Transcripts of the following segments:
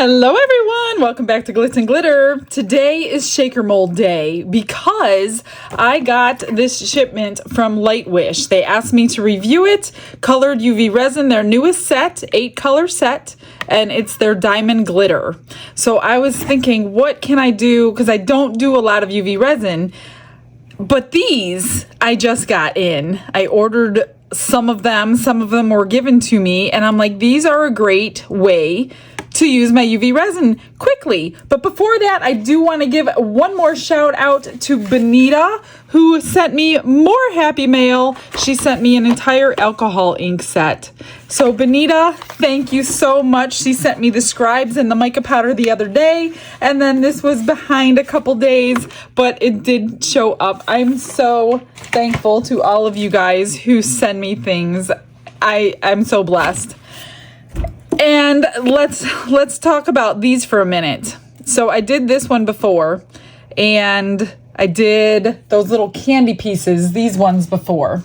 Hello everyone, welcome back to Glitz and Glitter. Today is Shaker Mold Day because I got this shipment from Lightwish. They asked me to review it, colored UV resin, their newest set, 8-color set, and it's their diamond glitter. So I was thinking, what can I do? Because I don't do a lot of UV resin, but these I just got in. I ordered some of them were given to me, and I'm like, these are a great way to use my UV resin quickly. But before that, I do want to give one more shout out to Benita, who sent me more happy mail. She sent me an entire alcohol ink set. So Benita, thank you so much. She sent me the scribes and the mica powder the other day, and then this was behind a couple days, but it did show up. I'm so thankful to all of you guys who send me things. I'm so blessed. And let's talk about these for a minute. So I did this one before, and I did those little candy pieces, these ones before.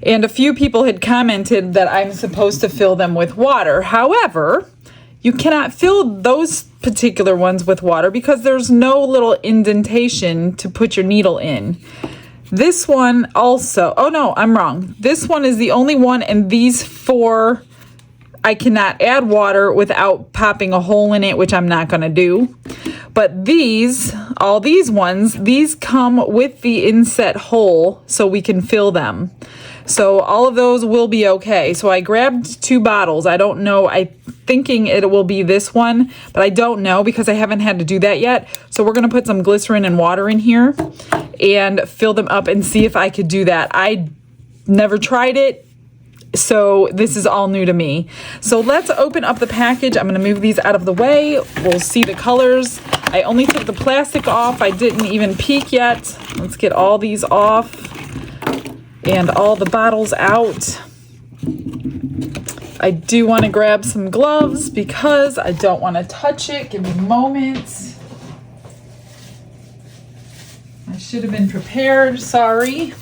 And a few people had commented that I'm supposed to fill them with water. However, you cannot fill those particular ones with water because there's no little indentation to put your needle in. This one also, oh no, I'm wrong. This one is the only one, and these four, I cannot add water without popping a hole in it, which I'm not going to do. But these, all these ones, these come with the inset hole so we can fill them. So all of those will be okay. So I grabbed 2 bottles. I don't know. I'm thinking it will be this one, but I don't know because I haven't had to do that yet. So we're going to put some glycerin and water in here and fill them up and see if I could do that. I never tried it. So this is all new to me. So let's open up the package. I'm going to move these out of the way. We'll see the colors. I only took the plastic off. I didn't even peek yet. Let's get all these off and all the bottles out. I do want to grab some gloves because I don't want to touch it. Give me a moment. I should have been prepared. Sorry.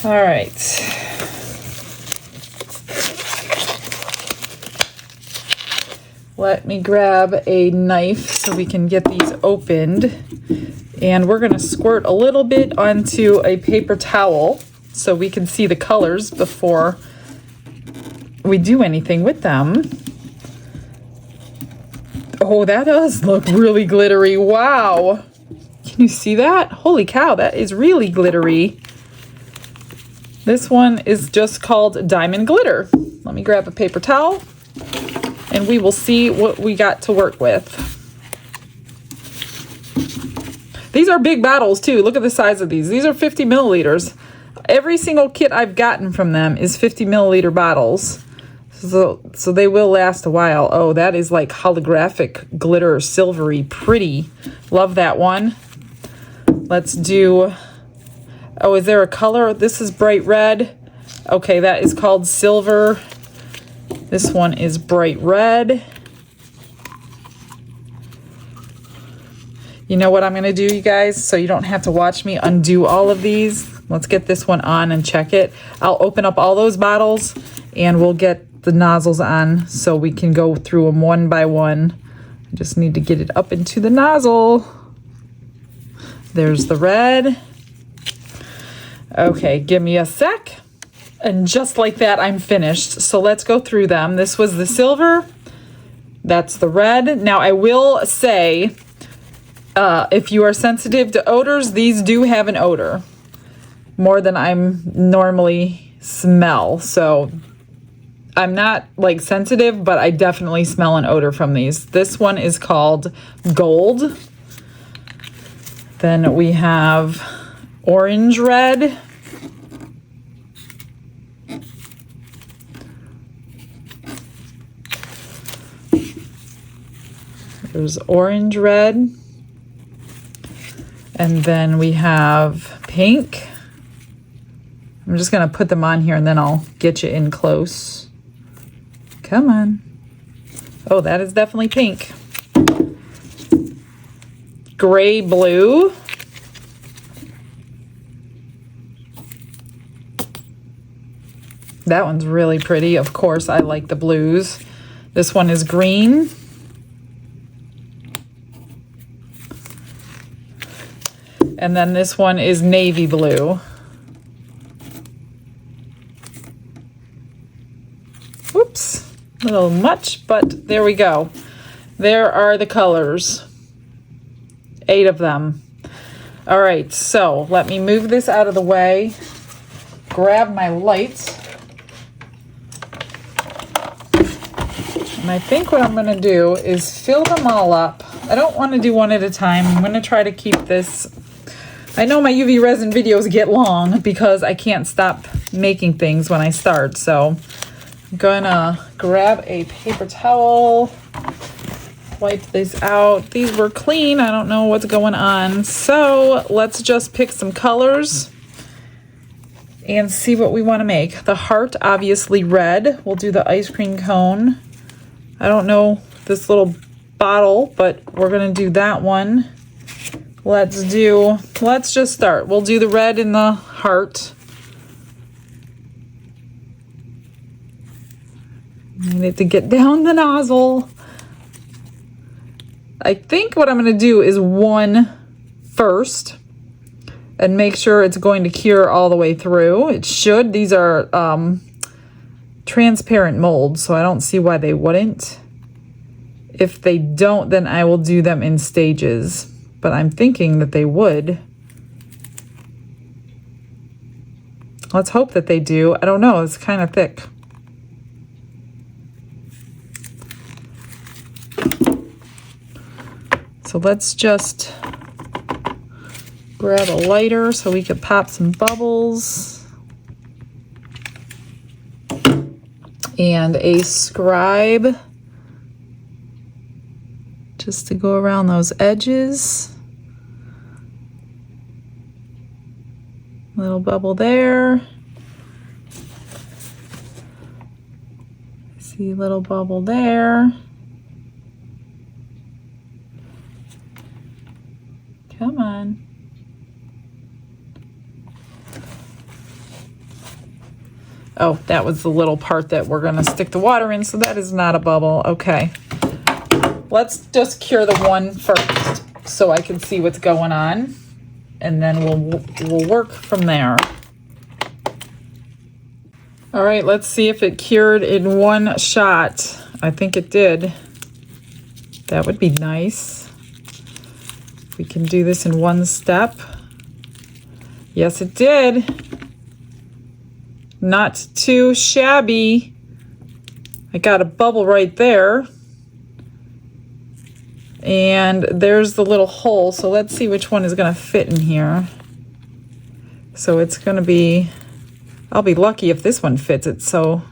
All right. Let me grab a knife so we can get these opened. And we're going to squirt a little bit onto a paper towel so we can see the colors before we do anything with them. Oh, that does look really glittery. Wow. Can you see that? Holy cow, that is really glittery. This one is just called Diamond Glitter. Let me grab a paper towel and we will see what we got to work with. These are big bottles too. Look at the size of these. These are 50 milliliters. Every single kit I've gotten from them is 50 milliliter bottles. So they will last a while. Oh, that is like holographic glitter, silvery, pretty. Love that one. Let's do... Oh, is there a color? This is bright red. Okay, that is called silver. This one is bright red. You know what I'm going to do, you guys? So you don't have to watch me undo all of these. Let's get this one on and check it. I'll open up all those bottles and we'll get the nozzles on so we can go through them one by one. I just need to get it up into the nozzle. There's the red. Okay, give me a sec. And just like that, I'm finished. So let's go through them. This was the silver. That's the red. Now, I will say, if you are sensitive to odors, these do have an odor. More than I'm normally smell. So I'm not like sensitive, but I definitely smell an odor from these. This one is called Gold. Then we have orange red. There's orange red. And then we have pink. I'm just going to put them on here and then I'll get you in close. Come on. Oh, that is definitely pink. Gray blue. That one's really pretty. Of course, I like the blues. This one is green. And then this one is navy blue. Whoops, a little much, but there we go. There are the colors. 8 of them. All right, so let me move this out of the way. Grab my lights. And I think what I'm gonna do is fill them all up. I don't wanna do one at a time. I'm gonna try to keep this. I know my UV resin videos get long because I can't stop making things when I start. So I'm gonna grab a paper towel, wipe this out. These were clean. I don't know what's going on. So let's just pick some colors and see what we want to make. The heart, obviously red. We'll do the ice cream cone. I don't know this little bottle, but we're gonna do that one. Let's just start. We'll do the red in the heart. I need to get down the nozzle. I think what I'm gonna do is one first and make sure it's going to cure all the way through. It should. These are transparent molds, so I don't see why they wouldn't. If they don't, then I will do them in stages, but I'm thinking that they would. Let's hope that they do. I don't know, it's kind of thick. So let's just grab a lighter so we could pop some bubbles. And a scribe, just to go around those edges. Little bubble there. See a little bubble there. Come on. Oh, that was the little part that we're gonna stick the water in, so that is not a bubble. Okay. Let's just cure the one first so I can see what's going on, and then we'll work from there. All right, let's see if it cured in one shot. I think it did. That would be nice. We can do this in one step. Yes, it did. Not too shabby. I got a bubble right there. And there's the little hole. So let's see which one is going to fit in here. So it's going to be, I'll be lucky if this one fits. It's so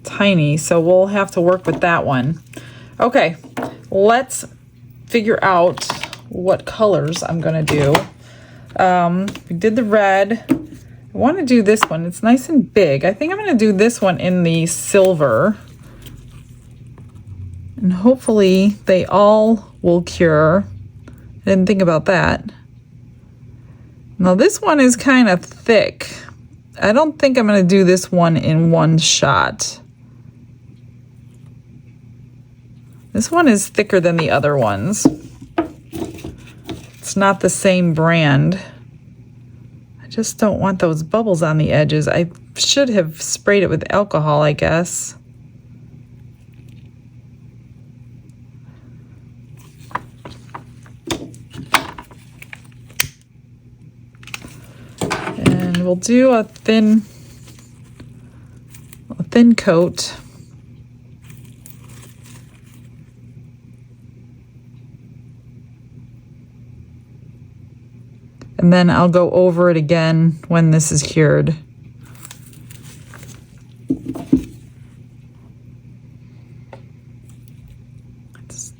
tiny. So we'll have to work with that one. Okay, let's figure out what colors I'm going to do. We did the red. I want to do this one. It's nice and big. I think I'm going to do this one in the silver. And hopefully they all will cure. I didn't think about that. Now this one is kind of thick. I don't think I'm going to do this one in one shot. This one is thicker than the other ones. It's not the same brand. I just don't want those bubbles on the edges. I should have sprayed it with alcohol, I guess. And we'll do a thin coat. And then I'll go over it again when this is cured. It's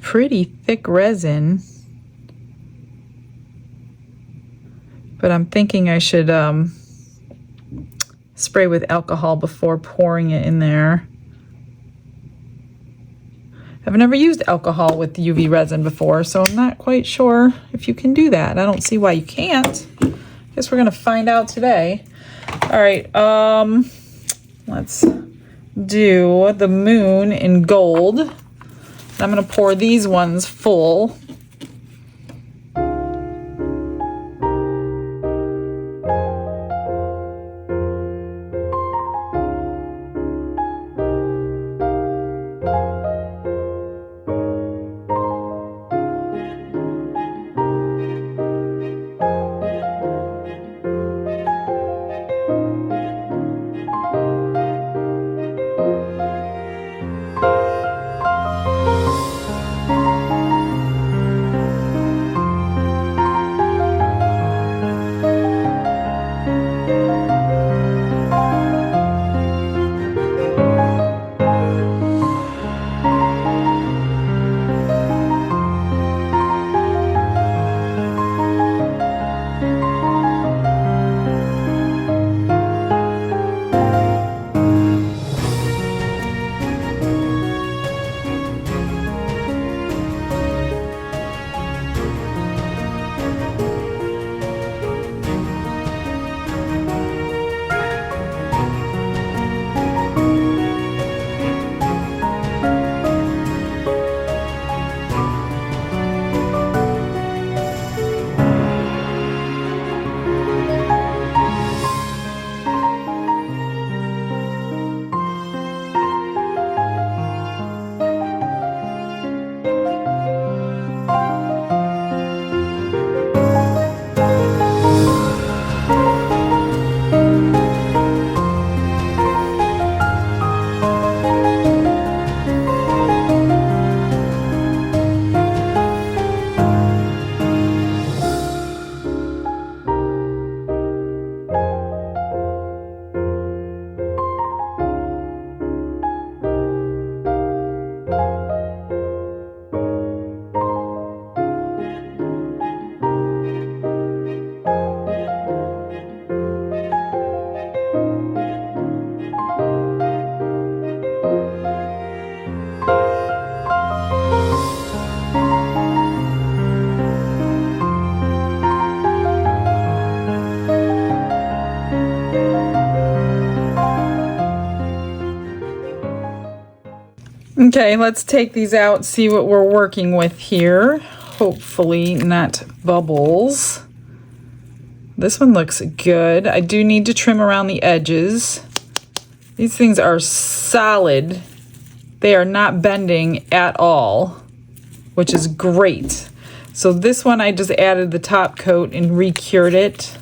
pretty thick resin. But I'm thinking I should spray with alcohol before pouring it in there. I've never used alcohol with UV resin before, so I'm not quite sure if you can do that. I don't see why you can't. Guess we're gonna find out today. All right, let's do the moon in gold. I'm gonna pour these ones full. Okay, let's take these out, see what we're working with here. Hopefully not bubbles. This one looks good. I do need to trim around the edges. These things are solid. They are not bending at all, which is great. So this one I just added the top coat and re-cured it.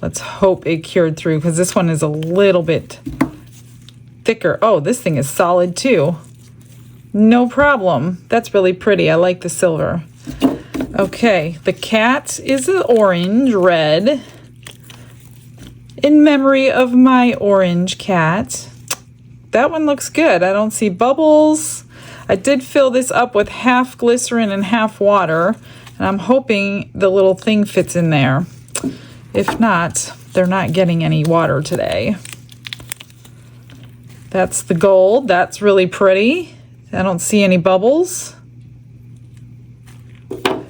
Let's hope it cured through because this one is a little bit thicker. Oh, this thing is solid too. No problem. That's really pretty. I like the silver. Okay, the cat is an orange, red. In memory of my orange cat. That one looks good. I don't see bubbles. I did fill this up with half glycerin and half water, and I'm hoping the little thing fits in there. If not, they're not getting any water today. That's the gold. That's really pretty. I don't see any bubbles.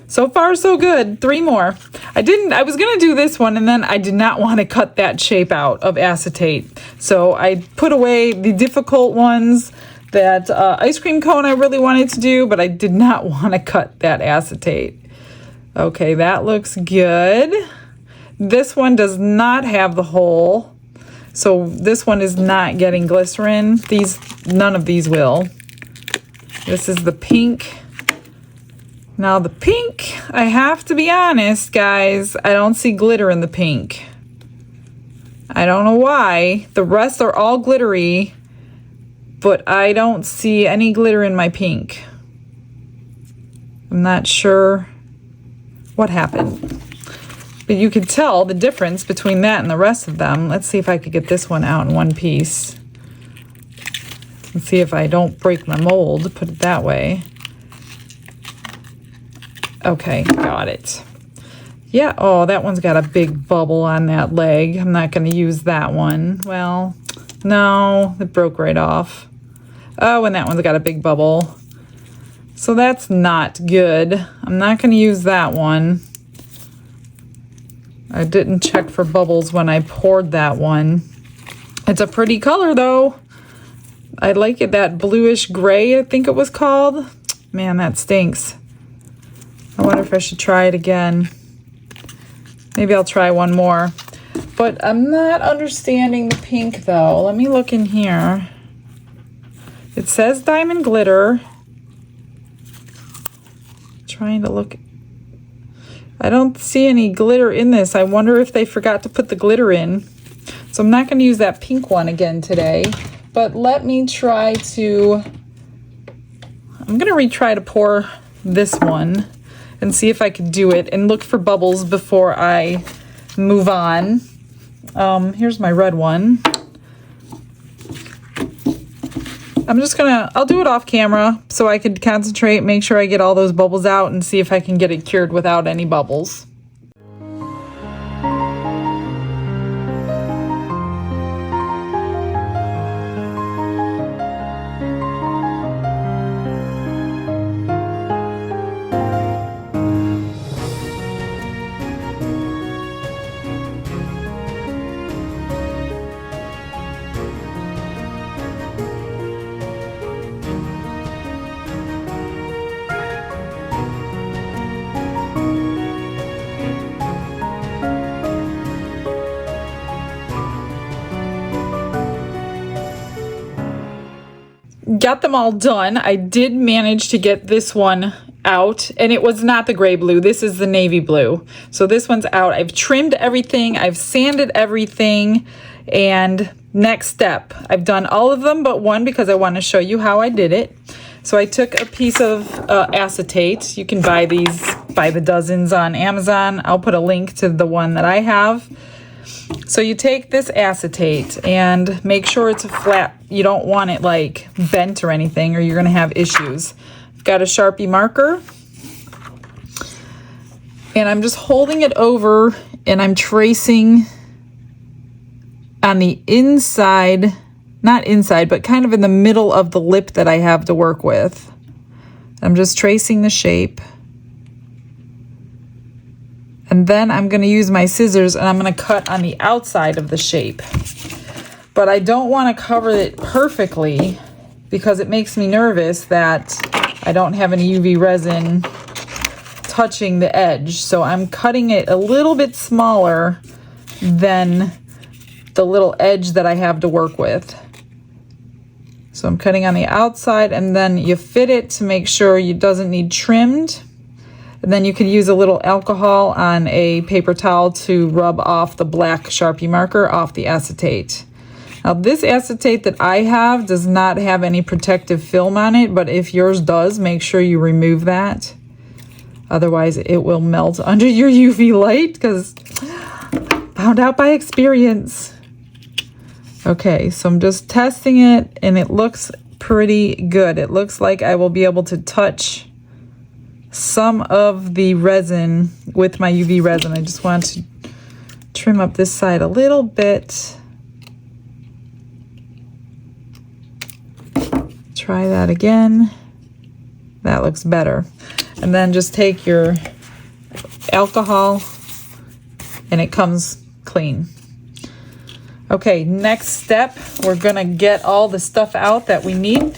So far, so good. 3 more. I was gonna do this one and then I did not want to cut that shape out of acetate. So I put away the difficult ones, that ice cream cone I really wanted to do, but I did not want to cut that acetate. Okay, that looks good. This one does not have the hole. So this one is not getting glycerin. None of these will. This is the pink. Now the pink, I have to be honest, guys, I don't see glitter in the pink. I don't know why. The rest are all glittery, but I don't see any glitter in my pink. I'm not sure what happened. But you could tell the difference between that and the rest of them. Let's see if I could get this one out in one piece. Let's see if I don't break my mold, put it that way. Okay, got it. Yeah, oh, that one's got a big bubble on that leg. I'm not going to use that one. Well, no, it broke right off. Oh, and that one's got a big bubble. So that's not good. I'm not going to use that one. I didn't check for bubbles when I poured that one. It's a pretty color though. I like it, that bluish gray, I think it was called. Man, that stinks. I wonder if I should try it again. Maybe I'll try one more. But I'm not understanding the pink though. Let me look in here. It says diamond glitter. Trying to look. I don't see any glitter in this. I wonder if they forgot to put the glitter in. So I'm not going to use that pink one again today. But let me try to... I'm going to retry to pour this one and see if I could do it and look for bubbles before I move on. Here's my red one. I'll do it off camera so I could concentrate, make sure I get all those bubbles out and see if I can get it cured without any bubbles. Got them all done. I did manage to get this one out, and it was not the gray blue. This is the navy blue. So this one's out. I've trimmed everything. I've sanded everything. And next step, I've done all of them but one because I want to show you how I did it. So I took a piece of acetate. You can buy these by the dozens on Amazon. I'll put a link to the one that I have. So you take this acetate and make sure it's a flat. You don't want it like bent or anything or you're going to have issues. I've got a Sharpie marker and I'm just holding it over and I'm tracing on the inside, not inside, but kind of in the middle of the lip that I have to work with. I'm just tracing the shape. And then I'm going to use my scissors and I'm going to cut on the outside of the shape. But I don't want to cover it perfectly because it makes me nervous that I don't have any UV resin touching the edge. So I'm cutting it a little bit smaller than the little edge that I have to work with. So I'm cutting on the outside and then you fit it to make sure it doesn't need trimmed. And then you can use a little alcohol on a paper towel to rub off the black Sharpie marker off the acetate. Now this acetate that I have does not have any protective film on it, but if yours does, make sure you remove that. Otherwise it will melt under your UV light because found out by experience. Okay, so I'm just testing it and it looks pretty good. It looks like I will be able to touch some of the resin with my UV resin. I just want to trim up this side a little bit. Try that again. That looks better. And then just take your alcohol and it comes clean. Okay, next step, we're gonna get all the stuff out that we need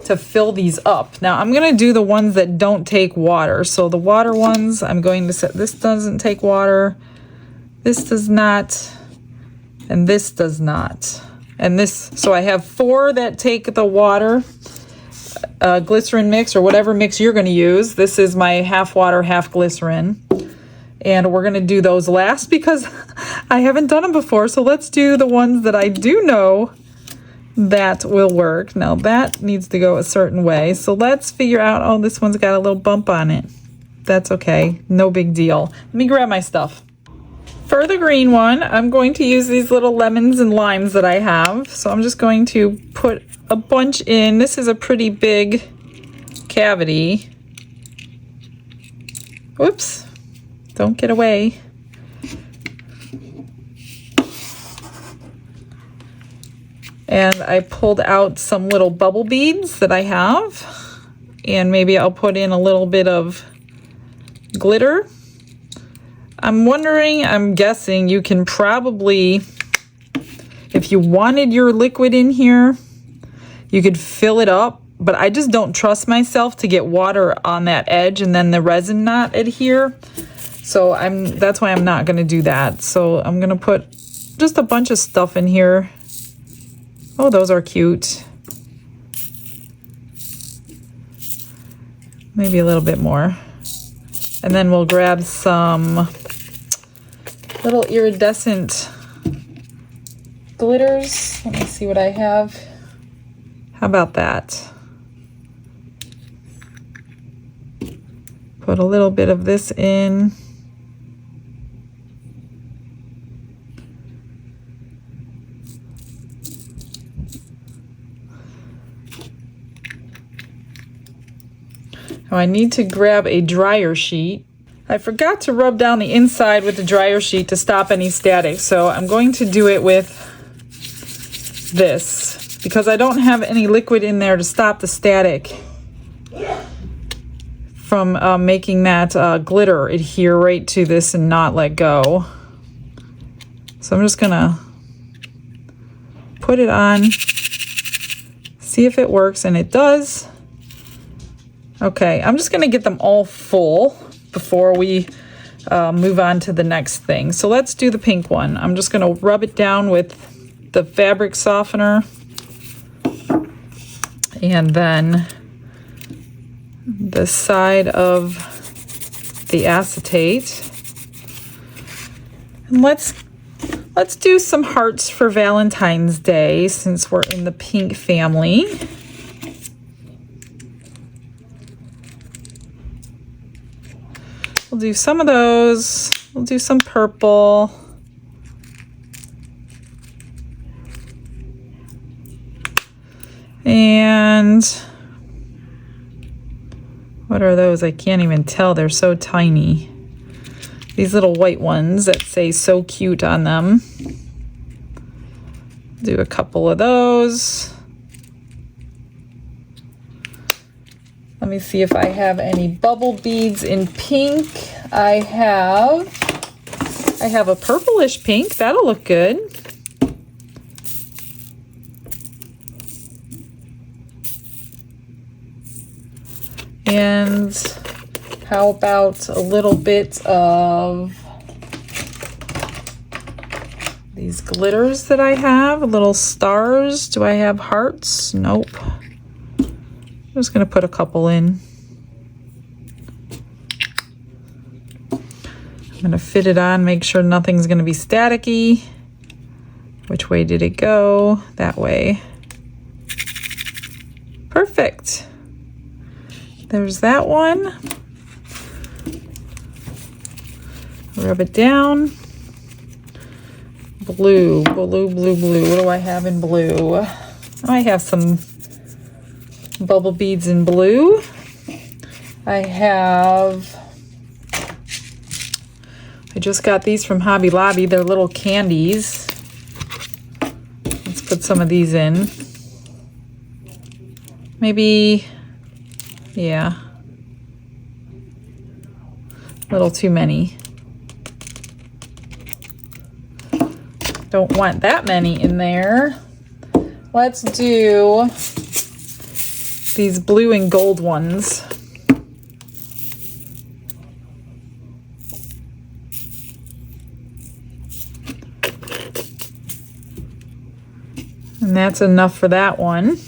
to fill these up. Now I'm gonna do the ones that don't take water. So the water ones, I'm going to set, this doesn't take water, this does not, and this does not. And this, so I have 4 that take the water, glycerin mix or whatever mix you're gonna use. This is my half water, half glycerin. And we're gonna do those last because I haven't done them before. So let's do the ones that I do know that will work. Now that needs to go a certain way. So let's figure out, oh, this one's got a little bump on it. That's okay, no big deal. Let me grab my stuff. For the green one, I'm going to use these little lemons and limes that I have. So I'm just going to put a bunch in. This is a pretty big cavity. Whoops, don't get away. And I pulled out some little bubble beads that I have. And maybe I'll put in a little bit of glitter. I'm wondering, I'm guessing you can probably, if you wanted your liquid in here, you could fill it up, but I just don't trust myself to get water on that edge and then the resin not adhere. So that's why I'm not gonna do that. So I'm gonna put just a bunch of stuff in here. Oh, those are cute. Maybe a little bit more. And then we'll grab some little iridescent glitters. Let me see what I have. How about that? Put a little bit of this in. Now I need to grab a dryer sheet. I forgot to rub down the inside with the dryer sheet to stop any static, so I'm going to do it with this because I don't have any liquid in there to stop the static from making that glitter adhere right to this and not let go. So I'm just gonna put it on, see if it works, and it does. Okay, I'm just gonna get them all full before we move on to the next thing. So let's do the pink one. I'm just gonna rub it down with the fabric softener and then the side of the acetate. And let's do some hearts for Valentine's Day since we're in the pink family. We'll do some of those. We'll do some purple. And what are those? I can't even tell. They're so tiny. These little white ones that say "so cute" on them. Do a couple of those. Let me see if I have any bubble beads in pink. I have a purplish pink. That'll look good. And how about a little bit of these glitters that I have? Little stars. Do I have hearts? Nope. I'm just going to put a couple in. I'm going to fit it on, make sure nothing's going to be staticky. Which way did it go? That way. Perfect. There's that one. Rub it down. Blue, blue, blue, blue. What do I have in blue? I have some bubble beads in blue. I just got these from Hobby Lobby. They're little candies. Let's put some of these in. Maybe, yeah, a little too many. Don't want that many in there. Let's do these blue and gold ones. And that's enough for that one.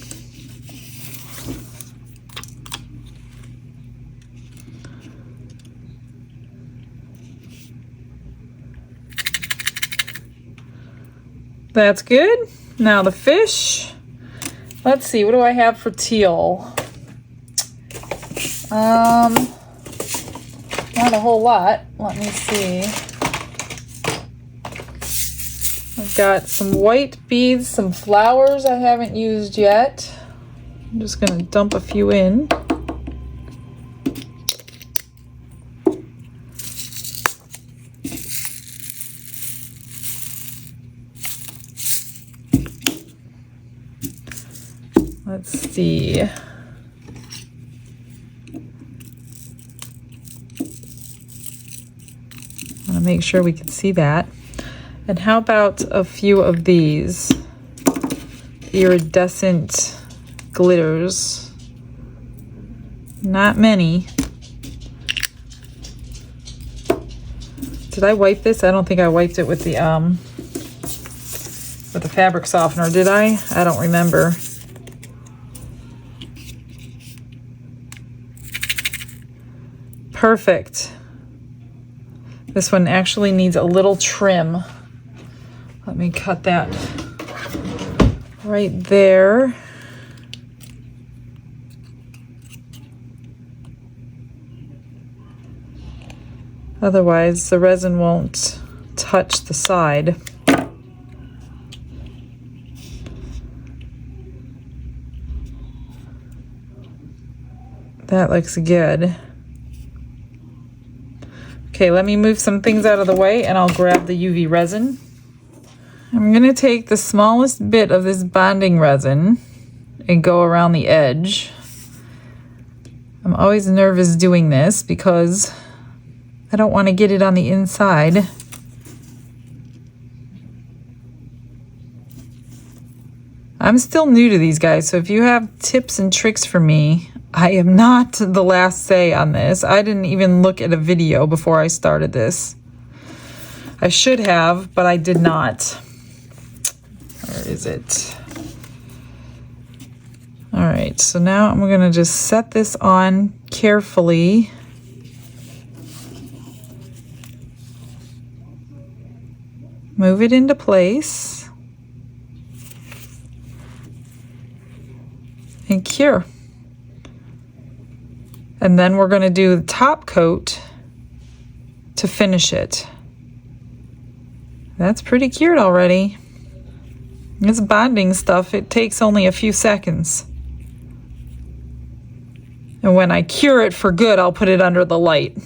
That's good. Now the fish. Let's see, what do I have for teal? Not a whole lot. Let me see. I've got some white beads, some flowers I haven't used yet. I'm just gonna dump a few in. Let's see. I'm gonna make sure we can see that. And how about a few of these iridescent glitters? Not many. Did I wipe this? I don't think I wiped it with the fabric softener, did I? I don't remember. Perfect. This one actually needs a little trim. Let me cut that right there. Otherwise, the resin won't touch the side. That looks good. Okay, let me move some things out of the way and I'll grab the UV resin. I'm going to take the smallest bit of this bonding resin and go around the edge. I'm always nervous doing this because I don't want to get it on the inside. I'm still new to these guys, so if you have tips and tricks for me, I am not the last say on this. I didn't even look at a video before I started this. I should have, but I did not. Where is it? All right, so now I'm gonna just set this on carefully. Move it into place. And cure. And then we're going to do the top coat to finish it. That's pretty cured already. This bonding stuff, it takes only a few seconds. And when I cure it for good, I'll put it under the light.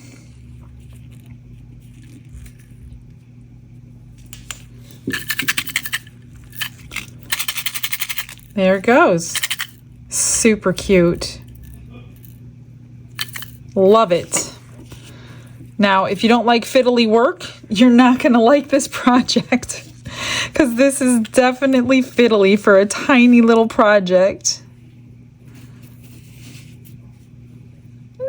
There it goes. Super cute. Love it. Now, if you don't like fiddly work, you're not going to like this project because this is definitely fiddly for a tiny little project.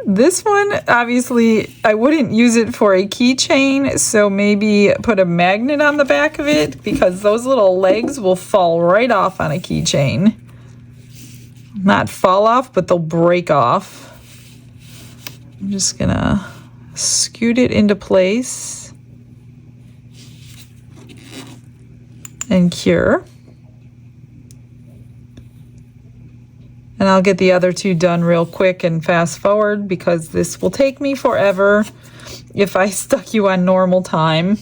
This one, obviously, I wouldn't use it for a keychain, so maybe put a magnet on the back of it because those little legs will fall right off on a keychain. Not fall off, but they'll break off. I'm just gonna scoot it into place and cure. And I'll get the other two done real quick and fast forward because this will take me forever if I stuck you on normal time.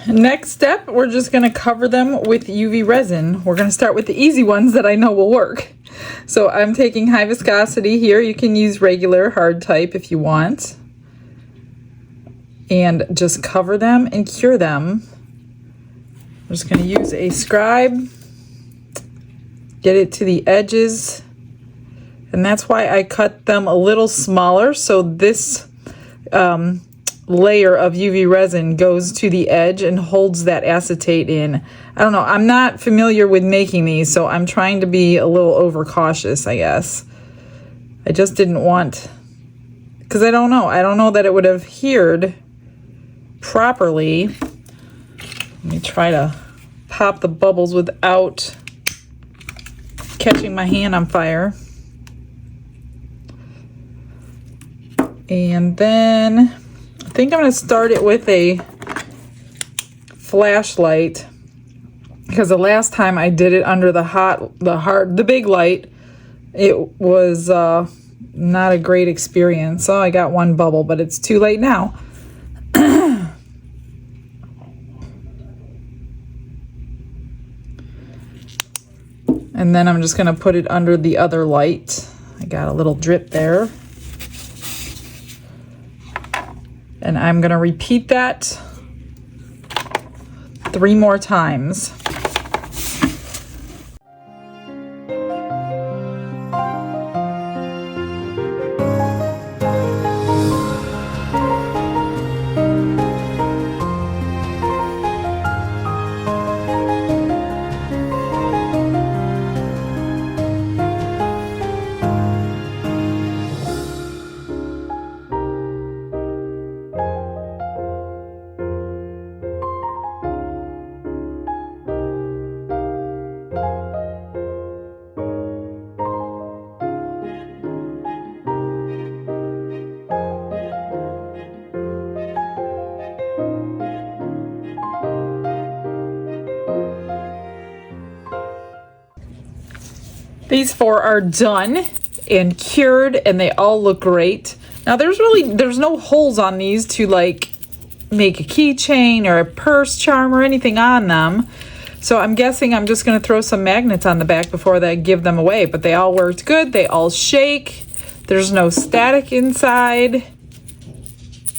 Next step, we're just going to cover them with UV resin. We're going to start with the easy ones that I know will work. So I'm taking high viscosity here. You can use regular hard type if you want. And just cover them and cure them. I'm just going to use a scribe. Get it to the edges. And that's why I cut them a little smaller. So this layer of UV resin goes to the edge and holds that acetate in. I don't know. I'm not familiar with making these, so I'm trying to be a little overcautious, I guess. I just didn't want, because I don't know. I don't know that it would have adhered properly. Let me try to pop the bubbles without catching my hand on fire. And then I think I'm going to start it with a flashlight, because the last time I did it under the big light, it was not a great experience. So I got one bubble, but it's too late now. And then I'm just going to put it under the other light. I got a little drip there. And I'm going to repeat that 3 more times. These 4 are done and cured, and they all look great. Now there's no holes on these to like make a keychain or a purse charm or anything on them. So I'm guessing I'm just going to throw some magnets on the back before I give them away. But they all worked good. They all shake. There's no static inside.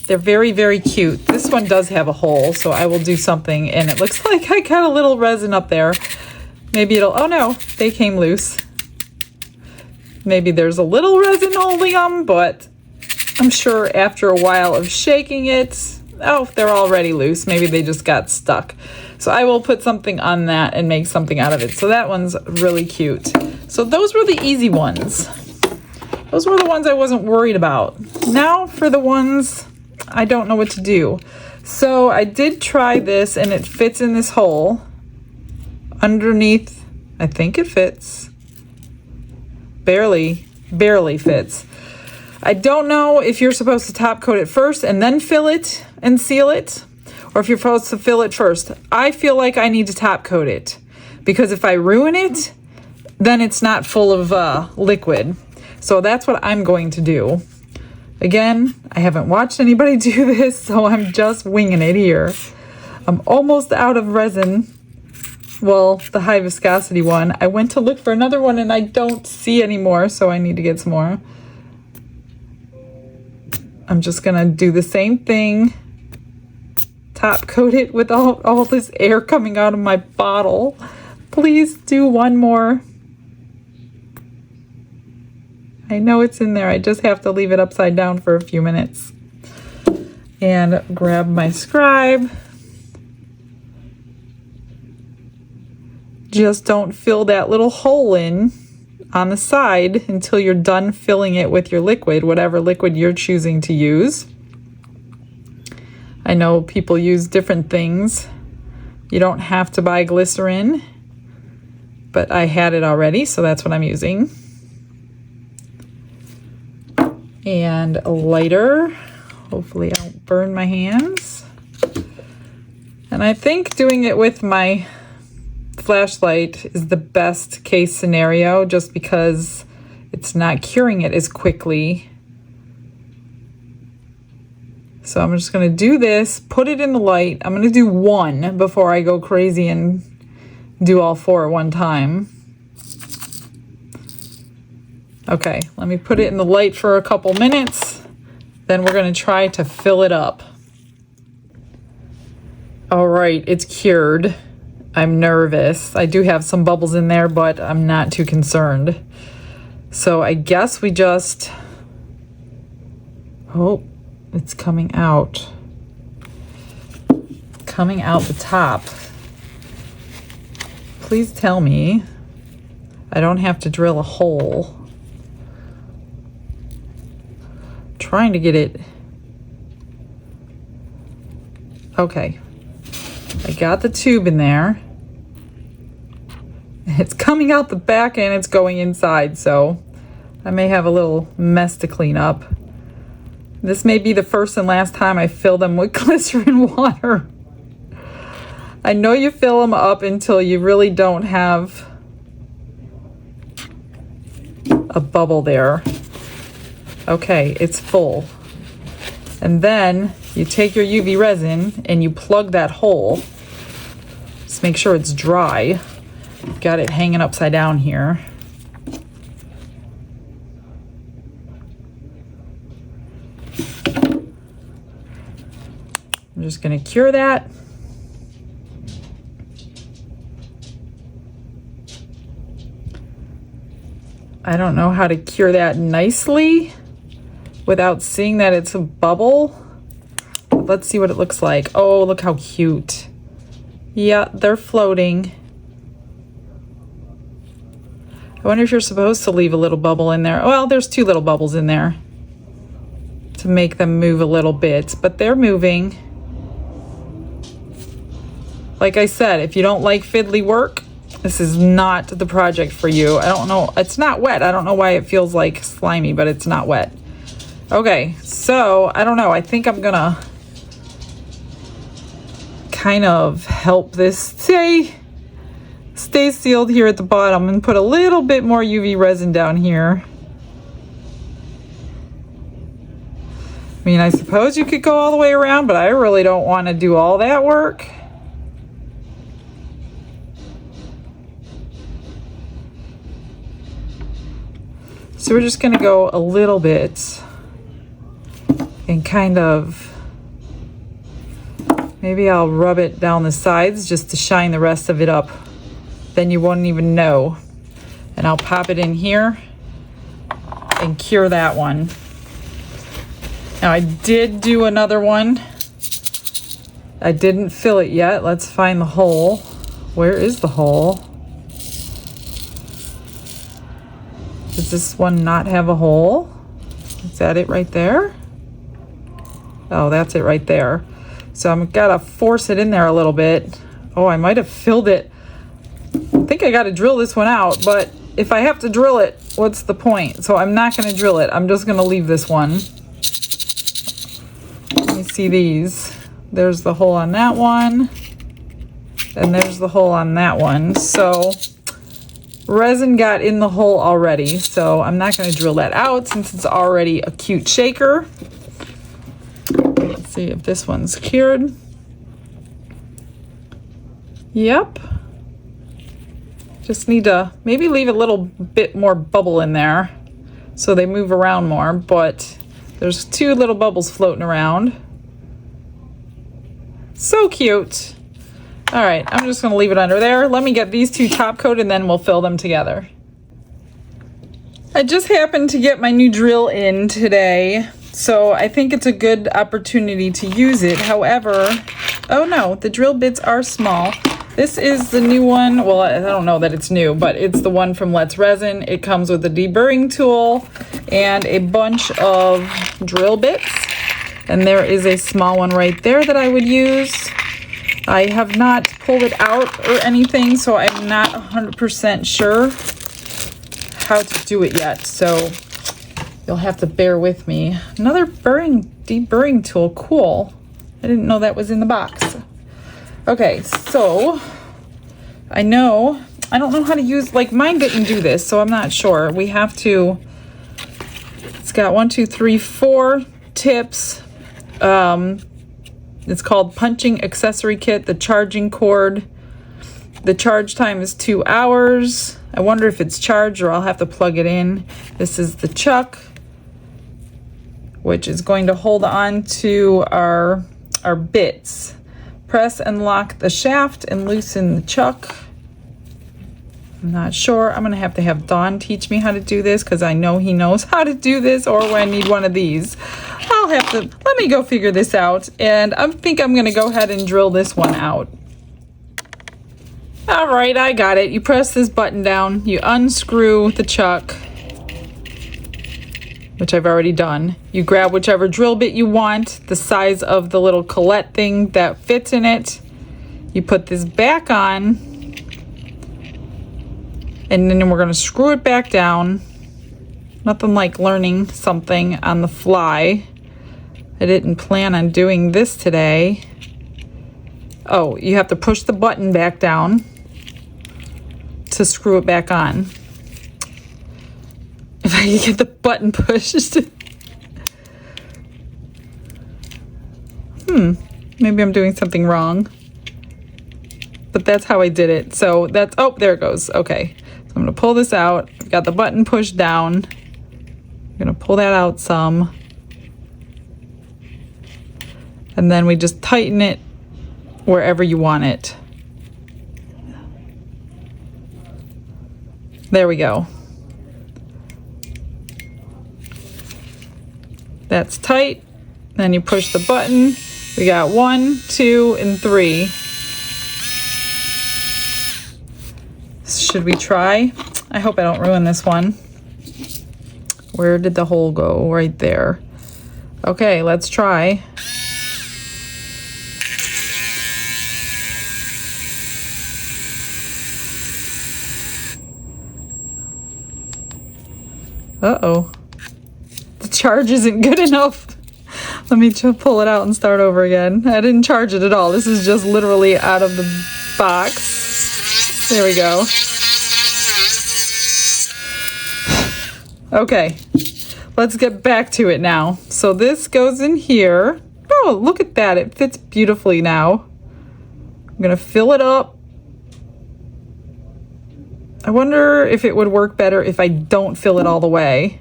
They're very, very cute. This one does have a hole, so I will do something. And it looks like I got a little resin up there. Maybe it'll, oh no, they came loose. Maybe there's a little resin holding them, but I'm sure after a while of shaking it, oh, they're already loose. Maybe they just got stuck. So I will put something on that and make something out of it. So that one's really cute. So those were the easy ones. Those were the ones I wasn't worried about. Now for the ones I don't know what to do. So I did try this, and it fits in this hole. Underneath, I think it fits. Barely fits. I don't know if you're supposed to top coat it first and then fill it and seal it, or if you're supposed to fill it first. I feel like I need to top coat it, because if I ruin it, then it's not full of liquid. So that's what I'm going to do. Again, I haven't watched anybody do this, so I'm just winging it here. I'm almost out of resin. Well, the high viscosity one. I went to look for another one and I don't see any more, so I need to get some more. I'm just gonna do the same thing. Top coat it with all this air coming out of my bottle. Please do one more. I know it's in there. I just have to leave it upside down for a few minutes. And grab my scribe. Just don't fill that little hole in on the side until you're done filling it with your liquid, whatever liquid you're choosing to use. I know people use different things. You don't have to buy glycerin, but I had it already, so that's what I'm using. And a lighter. Hopefully I don't burn my hands. And I think doing it with my flashlight is the best case scenario, just because it's not curing it as quickly. So I'm just going to do this, put it in the light. I'm going to do 1 before I go crazy and do all 4 at one time. Okay, let me put it in the light for a couple minutes. Then we're going to try to fill it up. All right, it's cured. I'm nervous. I do have some bubbles in there, but I'm not too concerned. So I guess we just... Oh, it's coming out. Coming out the top. Please tell me I don't have to drill a hole. Trying to get it. Okay. I got the tube in there. It's coming out the back and it's going inside, so I may have a little mess to clean up. This may be the first and last time I fill them with glycerin water. I know you fill them up until you really don't have a bubble there. Okay, it's full. And then you take your UV resin and you plug that hole. Just make sure it's dry. Got it hanging upside down here. I'm just going to cure that. I don't know how to cure that nicely without seeing that it's a bubble. But let's see what it looks like. Oh, look how cute. Yeah, they're floating. I wonder if you're supposed to leave a little bubble in there. Well, there's 2 little bubbles in there to make them move a little bit, but they're moving. Like I said, if you don't like fiddly work, this is not the project for you. I don't know. It's not wet. I don't know why it feels like slimy, but it's not wet. Okay, so I don't know. I think I'm gonna kind of help this stay sealed here at the bottom and put a little bit more UV resin down here. I mean, I suppose you could go all the way around, but I really don't want to do all that work. So we're just going to go a little bit and kind of, maybe I'll rub it down the sides just to shine the rest of it up. Then you won't even know. And I'll pop it in here and cure that one. Now I did do another one. I didn't fill it yet. Let's find the hole. Where is the hole? Does this one not have a hole? Is that it right there? Oh, that's it right there. So I'm gotta force it in there a little bit. Oh, I might have filled it. I think I gotta drill this one out, but if I have to drill it, what's the point? So I'm not gonna drill it. I'm just gonna leave this one. Let me see these. There's the hole on that one. And there's the hole on that one. So resin got in the hole already, so I'm not going to drill that out since it's already a cute shaker. Let's see if this one's cured. Yep. Just need to maybe leave a little bit more bubble in there so they move around more, but there's 2 little bubbles floating around. So cute. All right, I'm just gonna leave it under there. Let me get these 2 top coated and then we'll fill them together. I just happened to get my new drill in today, so I think it's a good opportunity to use it. However, oh no, the drill bits are small. This is the new one. Well, I don't know that it's new, but it's the one from Let's Resin. It comes with a deburring tool and a bunch of drill bits. And there is a small one right there that I would use. I have not pulled it out or anything, so I'm not 100% sure how to do it yet. So you'll have to bear with me. Another deburring tool. Cool. I didn't know that was in the box. Okay, so I don't know how to use, like mine didn't do this, so I'm not sure. We have to, it's got 1, 2, 3, 4 tips. It's called Punching Accessory Kit, the charging cord. The charge time is 2 hours. I wonder if it's charged or I'll have to plug it in. This is the chuck, which is going to hold on to our bits. Press and lock the shaft and loosen the chuck. I'm not sure. I'm going to have Don teach me how to do this because I know he knows how to do this, or when I need one of these. I'll have to, let me go figure this out, and I think I'm going to go ahead and drill this one out. All right, I got it. You press this button down, you unscrew the chuck, which I've already done. You grab whichever drill bit you want, the size of the little collet thing that fits in it. You put this back on, And then we're gonna screw it back down. Nothing like learning something on the fly. I didn't plan on doing this today. Oh, you have to push the button back down to screw it back on. If I can get the button pushed. Maybe I'm doing something wrong. But that's how I did it. So that's, oh, there it goes. Okay. So I'm gonna pull this out. I've got the button pushed down. I'm gonna pull that out some. And then we just tighten it wherever you want it. There we go. That's tight. Then you push the button. We got 1, 2, and 3. Should we try? I hope I don't ruin this one. Where did the hole go? Right there. Okay, let's try. Uh-oh. The charge isn't good enough. Let me pull it out and start over again. I didn't charge it at all. This is just literally out of the box. There we go. Okay. Let's get back to it now. So this goes in here. Oh, look at that. It fits beautifully now. I'm going to fill it up. I wonder if it would work better if I don't fill it all the way.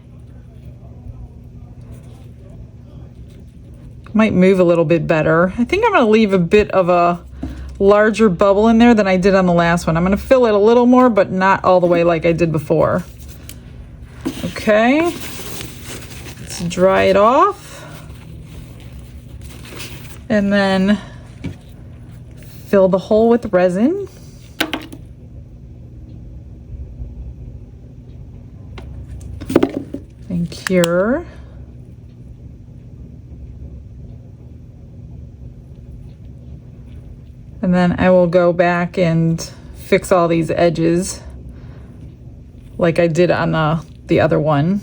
Might move a little bit better. I think I'm going to leave a bit of a larger bubble in there than I did on the last one. I'm going to fill it a little more, but not all the way like I did before. Okay. Let's dry it off. And then fill the hole with resin. And cure. And then I will go back and fix all these edges like I did on the other one.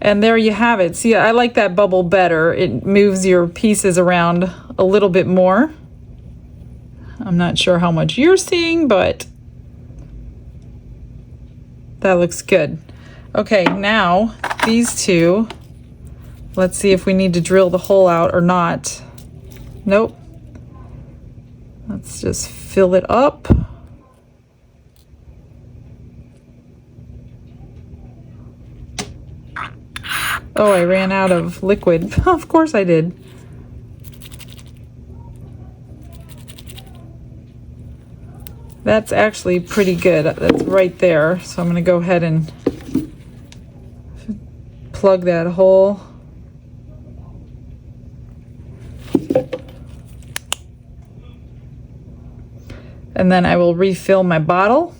And there you have it. See, I like that bubble better. It moves your pieces around a little bit more. I'm not sure how much you're seeing, but that looks good. Okay, now these two, let's see if we need to drill the hole out or not. Nope. Let's just fill it up. Oh, I ran out of liquid. Of course I did. That's actually pretty good. That's right there. So I'm going to go ahead and plug that hole. And then I will refill my bottle.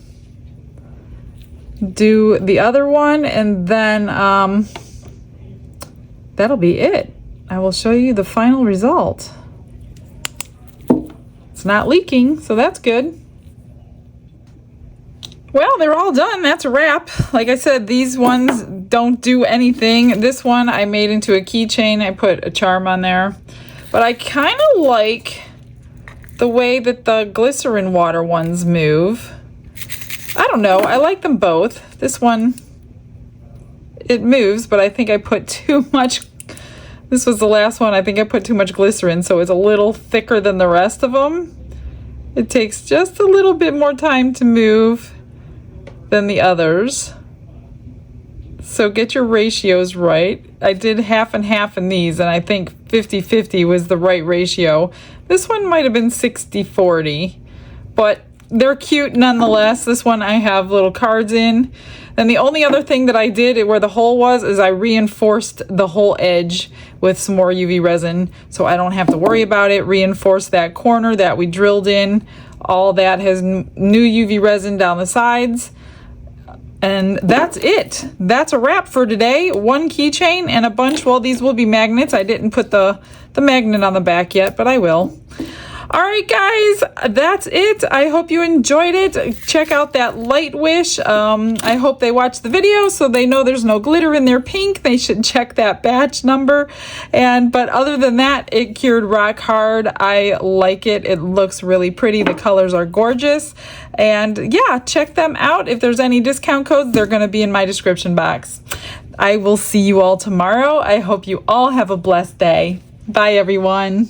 Do the other one, and then that'll be it. I will show you the final result. It's not leaking, so that's good. Well, they're all done. That's a wrap. Like I said, these ones don't do anything. This one I made into a keychain. I put a charm on there. But I kind of like the way that the glycerin water ones move. I don't know. I like them both. This one, it moves, but I think I put too much. This was the last one. I think I put too much glycerin, so it's a little thicker than the rest of them. It takes just a little bit more time to move than the others. So get your ratios right. I did half and half in these, and I think 50-50 was the right ratio. This one might have been 60-40, but they're cute nonetheless. This one I have little cards in. And the only other thing that I did where the hole was is I reinforced the whole edge with some more UV resin, so I don't have to worry about it. Reinforce that corner that we drilled in. All that has new UV resin down the sides. And that's it. That's a wrap for today. One keychain and a bunch. Well, these will be magnets. I didn't put the magnet on the back yet, but I will. All right, guys, that's it. I hope you enjoyed it. Check out that Light Wish. I hope they watch the video so they know there's no glitter in their pink. They should check that batch number. But other than that, it cured rock hard. I like it. It looks really pretty. The colors are gorgeous. And yeah, check them out. If there's any discount codes, they're going to be in my description box. I will see you all tomorrow. I hope you all have a blessed day. Bye, everyone.